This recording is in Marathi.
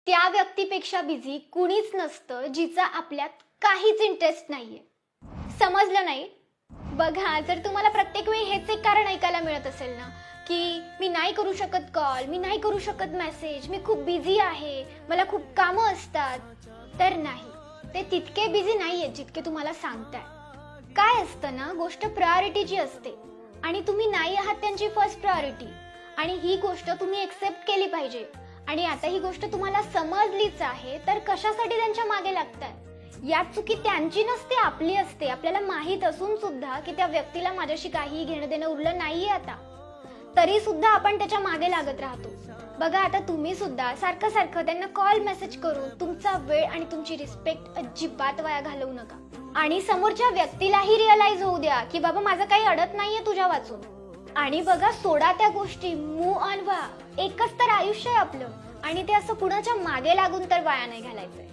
त्या व्यक्तीपेक्षा बिझी कुणीच नसतं जिचा आपल्यात काहीच इंटरेस्ट नाहीये. समजलं नाही? बघा, जर तुम्हाला प्रत्येक वेळी हेच एक कारण ऐकायला मिळत असेल ना, की मी नाही करू शकत कॉल, मी नाही करू शकत मेसेज, मी खूप बिझी आहे, मला खूप कामं असतात, तर नाही, ते तितके बिझी नाहीये जितके तुम्हाला सांगताय. काय असतं ना, गोष्ट प्रायोरिटीची असते आणि तुम्ही नाही आहात त्यांची फर्स्ट प्रायोरिटी, आणि ही गोष्ट तुम्ही एक्सेप्ट केली पाहिजे. आणि आता ही गोष्ट तुम्हाला समजलीच आहे, तर कशासाठी त्यांच्या मागे लागताय? यात चुकी त्यांची नसते, आपली असते. आपल्याला माहित असून सुद्धा की त्या व्यक्तीला माझ्याशी काहीही घेणं देणं उरलं नाहीये आता, तरी सुद्धा आपण त्याच्या मागे लागत राहतो. बघा, आता तुम्ही सुद्धा सारखं सारखं त्यांना कॉल मेसेज करून तुमचा वेळ आणि तुमची रिस्पेक्ट अजिबात वाया घालवू नका. आणि समोरच्या व्यक्तीलाही रिअलाइज होऊ द्या की बाबा, माझं काही अडत नाहीये तुझ्या वाचून. आणि बघा, सोडा त्या गोष्टी, मूव्ह ऑन व्हा. एकच तर आयुष्य आहे आपलं, आणि ते असं कुणाच्या मागे लागून तर वाया नाही घालायचंय.